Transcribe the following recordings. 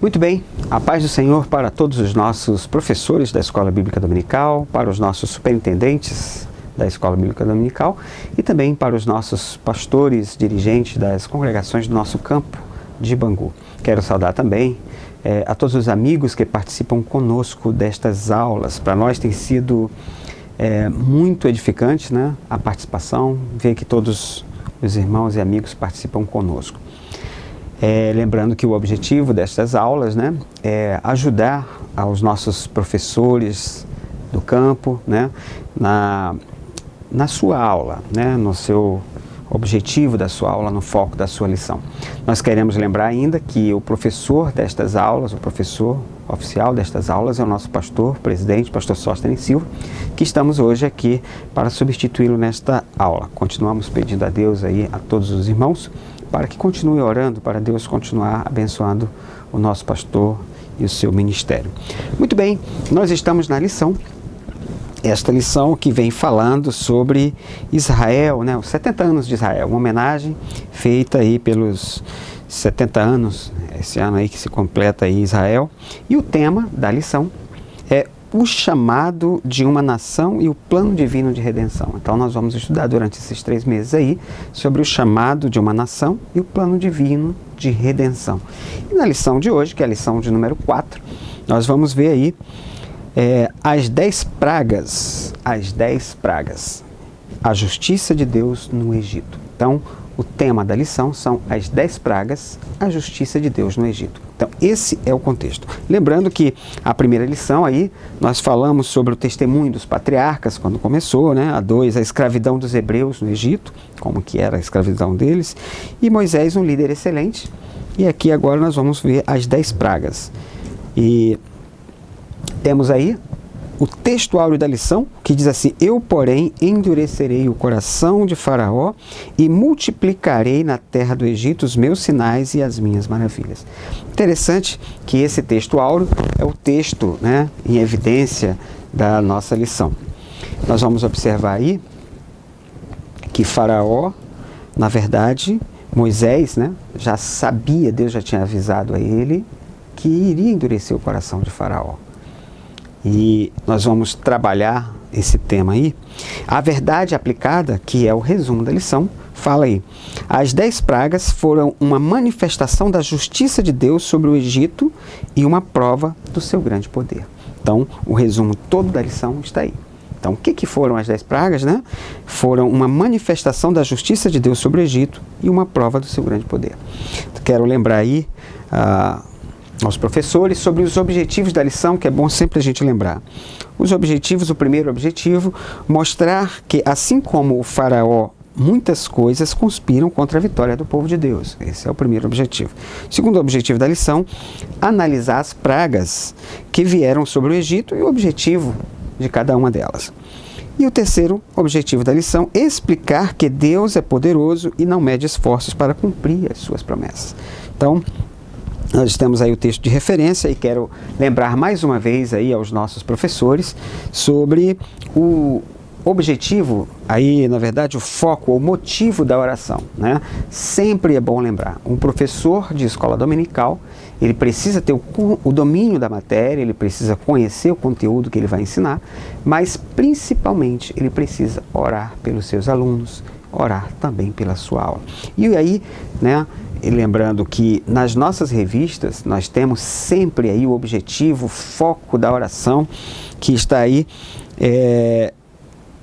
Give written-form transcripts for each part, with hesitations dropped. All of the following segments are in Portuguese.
Muito bem, a paz do Senhor para todos os nossos professores da Escola Bíblica Dominical, para os nossos superintendentes da Escola Bíblica Dominical e também para os nossos pastores, dirigentes das congregações do nosso campo de Bangu. Quero saudar também a todos os amigos que participam conosco destas aulas. Para nós tem sido muito edificante, né, a participação, ver que todos os irmãos e amigos participam conosco. Lembrando que o objetivo destas aulas, né, é ajudar aos nossos professores do campo, né, na sua aula, né, no seu objetivo da sua aula, no foco da sua lição. Nós queremos lembrar ainda que o professor destas aulas, o professor oficial destas aulas é o nosso pastor, presidente, pastor Sóstenes Silva, que estamos hoje aqui para substituí-lo nesta aula. Continuamos pedindo a Deus aí, a todos os irmãos, para que continue orando, para Deus continuar abençoando o nosso pastor e o seu ministério. Muito bem, nós estamos na lição, esta lição que vem falando sobre Israel, né, os 70 anos de Israel, uma homenagem feita aí pelos 70 anos, esse ano aí que se completa aí Israel, e o tema da lição é o chamado de uma nação e o plano divino de redenção. Então nós vamos estudar durante esses 3 meses aí sobre o chamado de uma nação e o plano divino de redenção. E na lição de hoje, que é a lição de número 4, nós vamos ver aí as 10 pragas, a justiça de Deus no Egito. Então o tema da lição são as 10 pragas, a justiça de Deus no Egito. Então, esse é o contexto. Lembrando que a primeira lição aí, nós falamos sobre o testemunho dos patriarcas, quando começou, né? A 2, a escravidão dos hebreus no Egito, como que era a escravidão deles, e Moisés, um líder excelente. E aqui agora nós vamos ver as 10 pragas. E temos aí o texto áureo da lição, que diz assim: eu, porém, endurecerei o coração de Faraó e multiplicarei na terra do Egito os meus sinais e as minhas maravilhas. Interessante que esse texto áureo é o texto, né, em evidência da nossa lição. Nós vamos observar aí que Faraó, na verdade, Moisés, né, já sabia, Deus já tinha avisado a ele que iria endurecer o coração de Faraó. E nós vamos trabalhar esse tema aí. A verdade aplicada, que é o resumo da lição, fala aí: as 10 pragas foram uma manifestação da justiça de Deus sobre o Egito e uma prova do seu grande poder. Então, o resumo todo da lição está aí. Então, o que foram as 10 pragas, né? Foram uma manifestação da justiça de Deus sobre o Egito e uma prova do seu grande poder. Quero lembrar aí aos professores sobre os objetivos da lição, que é bom sempre a gente lembrar. Os objetivos, o primeiro objetivo, mostrar que, assim como o Faraó, muitas coisas conspiram contra a vitória do povo de Deus. Esse é o primeiro objetivo. O segundo objetivo da lição, analisar as pragas que vieram sobre o Egito e o objetivo de cada uma delas. E o terceiro objetivo da lição, explicar que Deus é poderoso e não mede esforços para cumprir as suas promessas. Então, nós temos aí o texto de referência e quero lembrar mais uma vez aí aos nossos professores sobre o objetivo, aí na verdade o foco, o motivo da oração, né? Sempre é bom lembrar, um professor de escola dominical, ele precisa ter o domínio da matéria, ele precisa conhecer o conteúdo que ele vai ensinar, mas principalmente ele precisa orar pelos seus alunos, orar também pela sua aula. E aí, né, e lembrando que nas nossas revistas nós temos sempre aí o objetivo, o foco da oração, que está aí,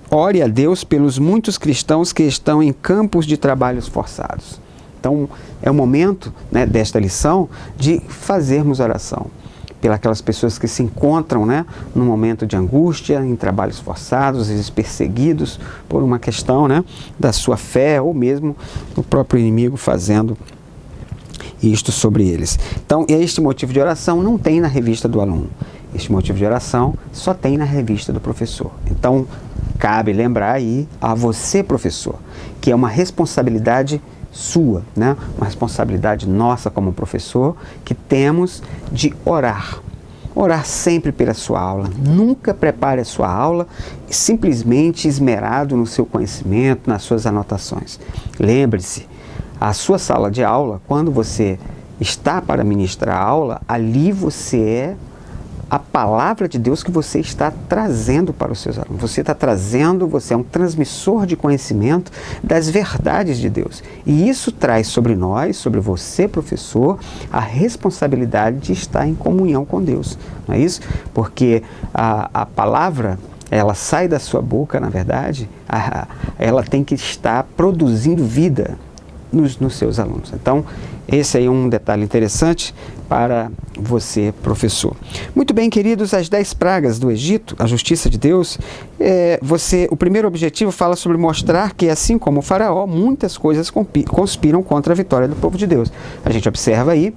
ore a Deus pelos muitos cristãos que estão em campos de trabalhos forçados. Então é o momento, né, desta lição de fazermos oração pelas pessoas que se encontram, né, num momento de angústia, em trabalhos forçados, às vezes perseguidos por uma questão, né, da sua fé ou mesmo do próprio inimigo fazendo isto sobre eles. Então, este motivo de oração não tem na revista do aluno. Este motivo de oração só tem na revista do professor. Então, cabe lembrar aí a você, professor, que é uma responsabilidade sua, né? Uma responsabilidade nossa como professor, que temos de orar. Orar sempre pela sua aula. Nunca prepare a sua aula simplesmente esmerado no seu conhecimento, nas suas anotações. Lembre-se, a sua sala de aula, quando você está para ministrar a aula, ali você é a palavra de Deus que você está trazendo para os seus alunos. Você está trazendo, você é um transmissor de conhecimento das verdades de Deus. E isso traz sobre nós, sobre você, professor, a responsabilidade de estar em comunhão com Deus. Não é isso? Porque a palavra, ela sai da sua boca, na verdade, ela tem que estar produzindo vida nos seus alunos. Então, esse aí é um detalhe interessante para você, professor. Muito bem, queridos, as 10 pragas do Egito, a justiça de Deus, o primeiro objetivo fala sobre mostrar que, assim como o faraó, muitas coisas conspiram contra a vitória do povo de Deus. A gente observa aí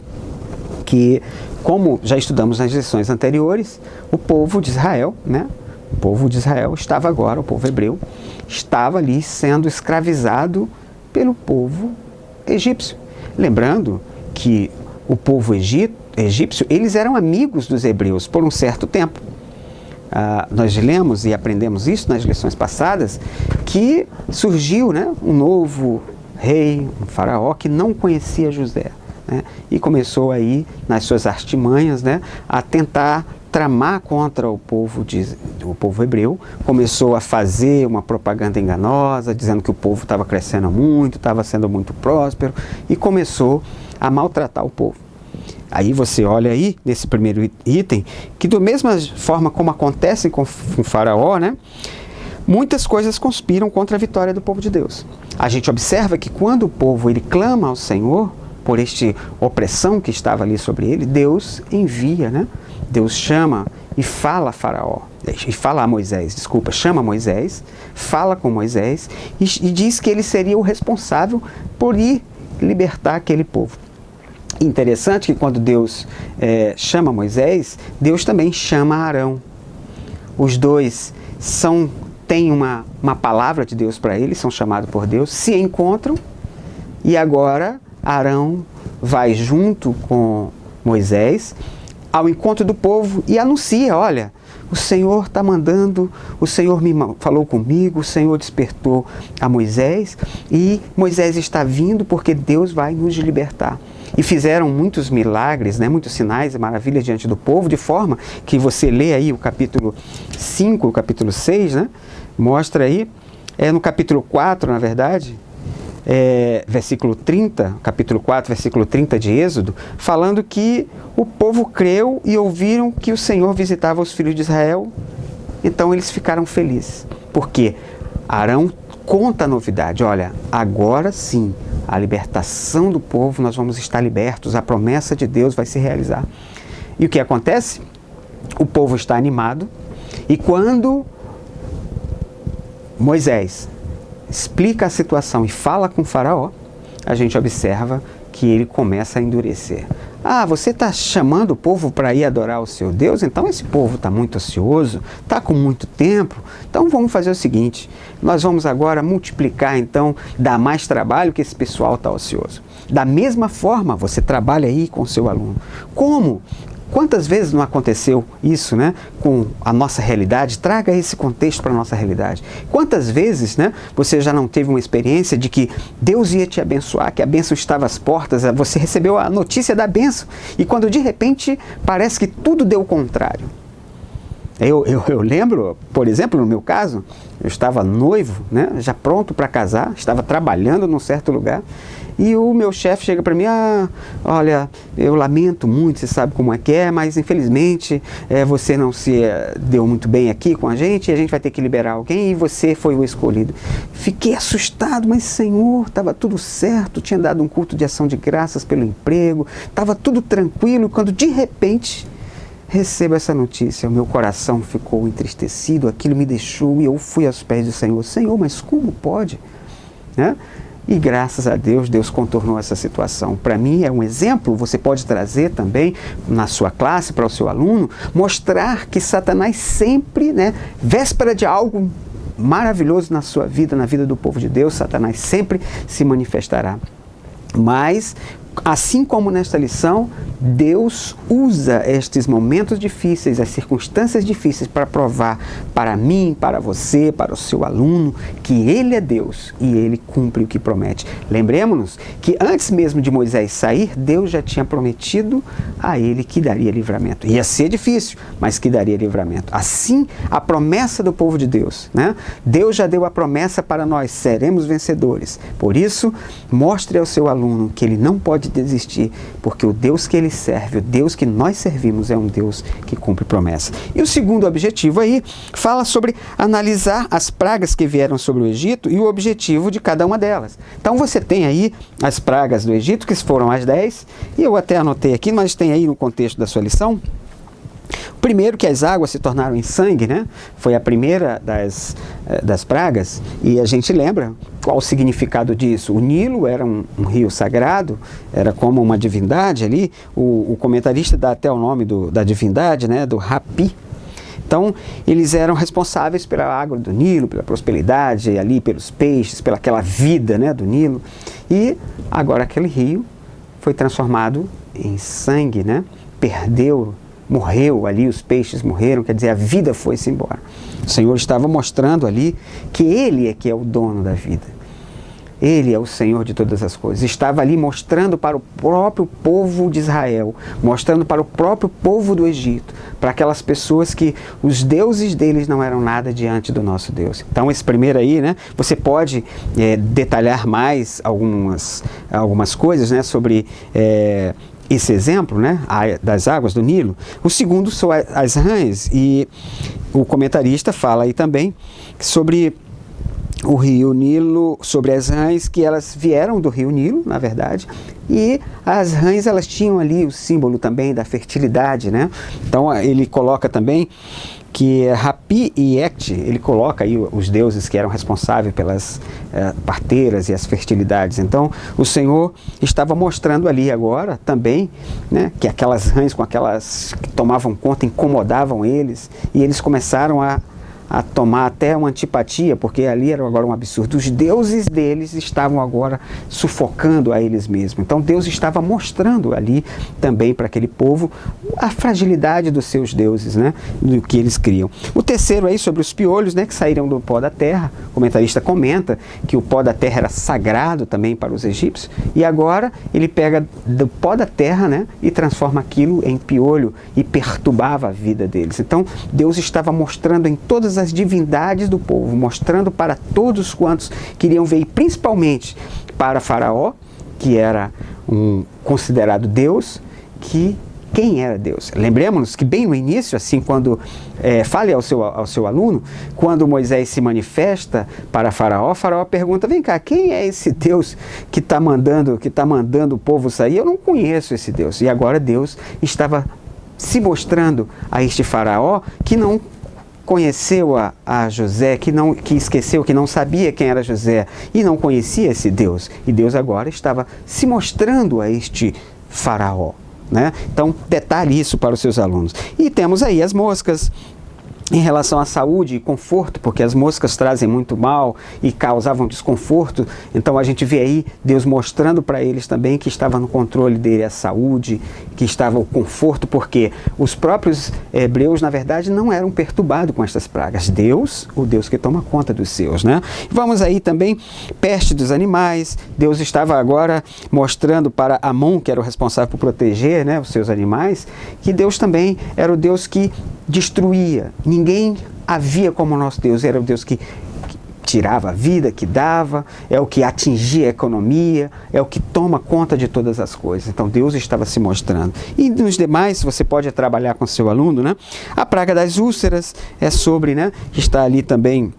que, como já estudamos nas lições anteriores, o povo de Israel, né? O povo de Israel estava agora, o povo hebreu, estava ali sendo escravizado pelo povo egípcio. Lembrando que o povo egípcio, eles eram amigos dos hebreus por um certo tempo. Nós lemos e aprendemos isso nas lições passadas, que surgiu, né, um novo rei, um faraó, que não conhecia José, né, e começou aí, nas suas artimanhas, né, a tentar tramar contra o povo hebreu, começou a fazer uma propaganda enganosa, dizendo que o povo estava crescendo muito, estava sendo muito próspero, e começou a maltratar o povo. Aí você olha aí, nesse primeiro item, que da mesma forma como acontece com o faraó, né, muitas coisas conspiram contra a vitória do povo de Deus. A gente observa que quando o povo ele clama ao Senhor, por esta opressão que estava ali sobre ele, Deus envia, né? Deus chama e fala a Faraó, e fala a Moisés, chama Moisés, fala com Moisés e diz que ele seria o responsável por ir libertar aquele povo. Interessante que quando Deus chama Moisés, Deus também chama Arão. Os dois têm uma palavra de Deus para eles, são chamados por Deus, se encontram e agora Arão vai junto com Moisés ao encontro do povo e anuncia, olha, o Senhor está mandando, o Senhor me falou comigo, o Senhor despertou a Moisés e Moisés está vindo porque Deus vai nos libertar. E fizeram muitos milagres, né, muitos sinais e maravilhas diante do povo, de forma que você lê aí o capítulo 5, o capítulo 6, né, mostra aí, no capítulo 4, na verdade, versículo 30, capítulo 4, versículo 30 de Êxodo, falando que o povo creu e ouviram que o Senhor visitava os filhos de Israel, então eles ficaram felizes, porque Arão conta a novidade, olha, agora sim, a libertação do povo, nós vamos estar libertos, a promessa de Deus vai se realizar. E o que acontece? O povo está animado, e quando Moisés explica a situação e fala com o faraó, a gente observa que ele começa a endurecer. Você está chamando o povo para ir adorar o seu Deus? Então esse povo está muito ansioso, está com muito tempo, então vamos fazer o seguinte, nós vamos agora multiplicar, então, dar mais trabalho que esse pessoal está ocioso. Da mesma forma, você trabalha aí com o seu aluno. Como? Quantas vezes não aconteceu isso, né, com a nossa realidade? Traga esse contexto para a nossa realidade. Quantas vezes, né, você já não teve uma experiência de que Deus ia te abençoar, que a bênção estava às portas, você recebeu a notícia da bênção e quando de repente parece que tudo deu o contrário. Eu lembro, por exemplo, no meu caso, eu estava noivo, né, já pronto para casar, estava trabalhando num certo lugar e o meu chefe chega para mim, olha, eu lamento muito, você sabe como é que é, mas infelizmente você não se deu muito bem aqui com a gente vai ter que liberar alguém e você foi o escolhido. Fiquei assustado, mas Senhor, estava tudo certo, tinha dado um culto de ação de graças pelo emprego, estava tudo tranquilo, quando de repente recebo essa notícia, o meu coração ficou entristecido, aquilo me deixou e eu fui aos pés do Senhor. Senhor, mas como pode? Né? E graças a Deus, Deus contornou essa situação. Para mim é um exemplo, você pode trazer também na sua classe, para o seu aluno, mostrar que Satanás sempre, né, véspera de algo maravilhoso na sua vida, na vida do povo de Deus, Satanás sempre se manifestará. Mas Assim como nesta lição, Deus usa estes momentos difíceis, as circunstâncias difíceis para provar para mim, para você, para o seu aluno, que Ele é Deus e Ele cumpre o que promete. Lembremos-nos que antes mesmo de Moisés sair, Deus já tinha prometido a ele que daria livramento. Ia ser difícil, mas que daria livramento. Assim, a promessa do povo de Deus, né? Deus já deu a promessa para nós, seremos vencedores. Por isso, mostre ao seu aluno que ele não pode desistir, porque o Deus que ele serve, o Deus que nós servimos é um Deus que cumpre promessa. E o segundo objetivo aí fala sobre analisar as pragas que vieram sobre o Egito e o objetivo de cada uma delas. Então você tem aí as pragas do Egito, que foram as 10, e eu até anotei aqui, mas tem aí no contexto da sua lição. Primeiro, que as águas se tornaram em sangue, né? Foi a primeira das pragas, e a gente lembra qual o significado disso. O Nilo era um rio sagrado, era como uma divindade ali. O comentarista dá até o nome da divindade, né? Do Hapi. Então, eles eram responsáveis pela água do Nilo, pela prosperidade ali, pelos peixes, pelaquela vida, né, do Nilo. E agora aquele rio foi transformado em sangue, né? Morreu ali, os peixes morreram, quer dizer, a vida foi-se embora. O Senhor estava mostrando ali que Ele é que é o dono da vida. Ele é o Senhor de todas as coisas. Estava ali mostrando para o próprio povo de Israel, mostrando para o próprio povo do Egito, para aquelas pessoas que os deuses deles não eram nada diante do nosso Deus. Então, esse primeiro aí, né, você pode detalhar mais algumas coisas, né, sobre esse exemplo, né, das águas do Nilo. O segundo são as rãs, e o comentarista fala aí também sobre o rio Nilo, sobre as rãs, que elas vieram do rio Nilo, na verdade, e as rãs, elas tinham ali o símbolo também da fertilidade, né? Então ele coloca também que Hapi e Ecte, ele coloca aí os deuses que eram responsáveis pelas parteiras e as fertilidades. Então o Senhor estava mostrando ali agora também, né, que aquelas rãs com aquelas que tomavam conta incomodavam eles, e eles começaram a tomar até uma antipatia, porque ali era agora um absurdo. Os deuses deles estavam agora sufocando a eles mesmos. Então Deus estava mostrando ali também para aquele povo a fragilidade dos seus deuses, né, do que eles criam. O terceiro aí sobre os piolhos, né, que saíram do pó da terra. O comentarista comenta que o pó da terra era sagrado também para os egípcios, e agora ele pega do pó da terra, né, e transforma aquilo em piolho e perturbava a vida deles. Então Deus estava mostrando em todas as divindades do povo, mostrando para todos quantos queriam ver, e principalmente para Faraó, que era considerado Deus, quem era Deus. Lembremos-nos que bem no início, assim, quando fale ao seu aluno, quando Moisés se manifesta para Faraó, Faraó pergunta: vem cá, quem é esse Deus que está mandando o povo sair? Eu não conheço esse Deus. E agora Deus estava se mostrando a este Faraó, que não conheceu a José, que esqueceu, que não sabia quem era José e não conhecia esse Deus. E Deus agora estava se mostrando a este Faraó, né? Então, detalhe isso para os seus alunos. E temos aí as moscas. Em relação à saúde e conforto, porque as moscas trazem muito mal e causavam desconforto, então a gente vê aí Deus mostrando para eles também que estava no controle dele a saúde, que estava o conforto, porque os próprios hebreus, na verdade, não eram perturbados com estas pragas. Deus, o Deus que toma conta dos seus, né? Vamos aí também, peste dos animais. Deus estava agora mostrando para Amon, que era o responsável por proteger, né, os seus animais, que Deus também era o Deus que destruía. Ninguém havia como o nosso Deus. Era o Deus que tirava a vida, que dava, é o que atingia a economia, é o que toma conta de todas as coisas. Então Deus estava se mostrando. E nos demais, você pode trabalhar com seu aluno, né? A praga das úlceras é sobre, né, que está ali também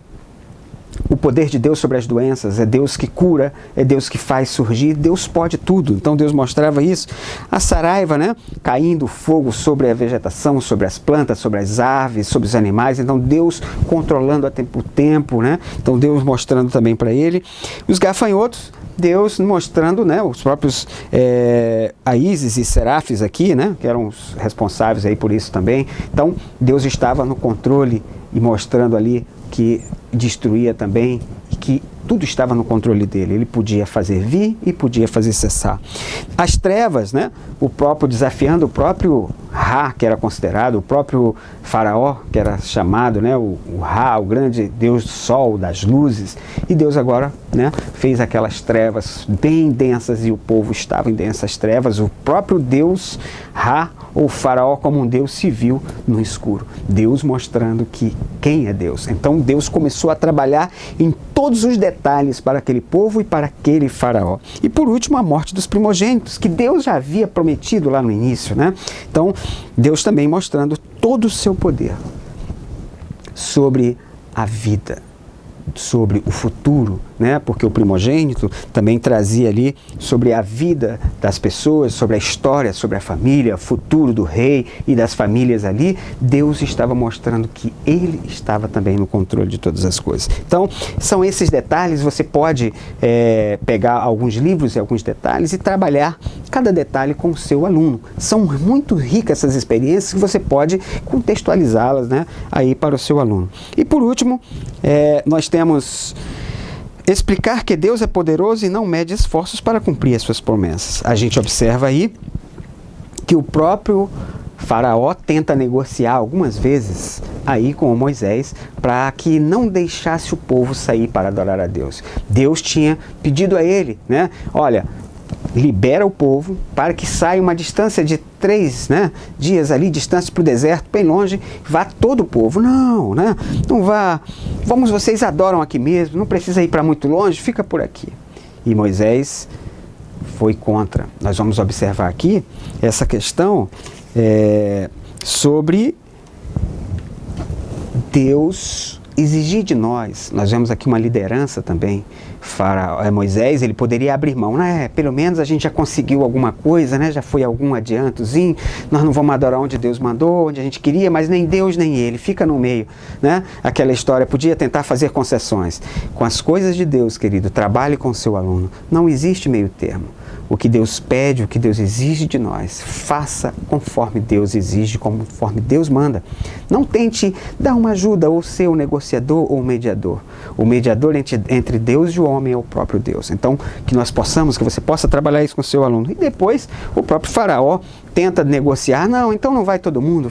o poder de Deus sobre as doenças. É Deus que cura, é Deus que faz surgir, Deus pode tudo. Então Deus mostrava isso. A saraiva, né, caindo fogo sobre a vegetação, sobre as plantas, sobre as aves, sobre os animais. Então Deus controlando a tempo, né? Então Deus mostrando também para ele. Os gafanhotos, Deus mostrando, né, os próprios a Ísis e Serafes aqui, né, que eram os responsáveis aí por isso também. Então Deus estava no controle e mostrando ali que destruía também, e que tudo estava no controle dele. Ele podia fazer vir e podia fazer cessar. As trevas, né? O próprio desafiando o próprio Ra, que era considerado, o próprio faraó, que era chamado, né? O Ra, o grande Deus do sol, das luzes. E Deus agora, né? Fez aquelas trevas bem densas e o povo estava em densas trevas. O próprio Deus Ra, ou faraó como um Deus se viu no escuro. Deus mostrando que quem é Deus. Então Deus começou a trabalhar em todos os detalhes para aquele povo e para aquele faraó. E por último, a morte dos primogênitos, que Deus já havia prometido lá no início, né? Então, Deus também mostrando todo o seu poder sobre a vida, sobre o futuro, né? Porque o primogênito também trazia ali sobre a vida das pessoas, sobre a história, sobre a família, o futuro do rei e das famílias ali. Deus estava mostrando que Ele estava também no controle de todas as coisas. Então, são esses detalhes. Você pode pegar alguns livros e alguns detalhes e trabalhar cada detalhe com o seu aluno. São muito ricas essas experiências que você pode contextualizá-las, né, aí para o seu aluno. E por último, nós temos explicar que Deus é poderoso e não mede esforços para cumprir as suas promessas. A gente observa aí que o próprio faraó tenta negociar algumas vezes aí com Moisés para que não deixasse o povo sair para adorar a Deus. Deus tinha pedido a ele, né? Olha, libera o povo para que saia uma distância de 3 dias ali, distância para o deserto, bem longe, vá todo o povo. Não, né? Não vá, vocês adoram aqui mesmo, não precisa ir para muito longe, fica por aqui. E Moisés foi contra. Nós vamos observar aqui essa questão sobre Deus exigir de nós. Nós vemos aqui uma liderança também. Moisés, ele poderia abrir mão, né? Pelo menos a gente já conseguiu alguma coisa, né? Já foi algum adiantozinho, nós não vamos adorar onde Deus mandou, onde a gente queria, mas nem Deus nem ele, fica no meio, né? Aquela história, podia tentar fazer concessões. Com as coisas de Deus, querido, trabalhe com o seu aluno, não existe meio termo. O que Deus pede, o que Deus exige de nós, faça conforme Deus exige, conforme Deus manda. Não tente dar uma ajuda ou ser o negociador ou o mediador. O mediador entre Deus e o homem é o próprio Deus. Então, que nós possamos, que você possa trabalhar isso com o seu aluno. E depois, o próprio faraó tenta negociar. Não, então não vai todo mundo,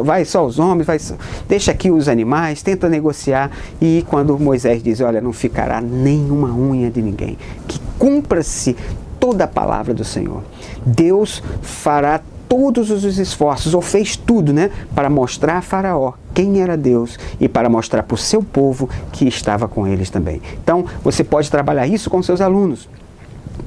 vai só os homens, deixa aqui os animais, tenta negociar. E quando Moisés diz, olha, não ficará nenhuma unha de ninguém, que cumpra-se toda a palavra do Senhor. Deus fará todos os esforços, ou fez tudo, né, para mostrar a Faraó quem era Deus e para mostrar para o seu povo que estava com eles também. Então, você pode trabalhar isso com seus alunos.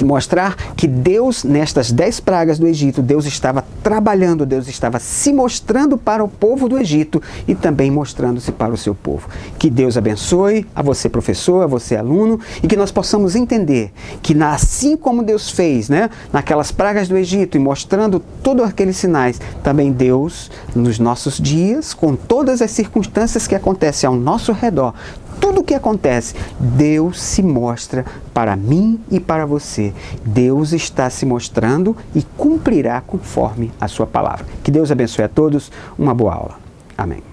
Mostrar que Deus, nestas 10 pragas do Egito, Deus estava trabalhando, Deus estava se mostrando para o povo do Egito e também mostrando-se para o seu povo. Que Deus abençoe a você, professor, a você, aluno, e que nós possamos entender que assim como Deus fez, né, naquelas pragas do Egito e mostrando todos aqueles sinais, também Deus, nos nossos dias, com todas as circunstâncias que acontecem ao nosso redor, tudo o que acontece, Deus se mostra para mim e para você. Deus está se mostrando e cumprirá conforme a sua palavra. Que Deus abençoe a todos. Uma boa aula. Amém.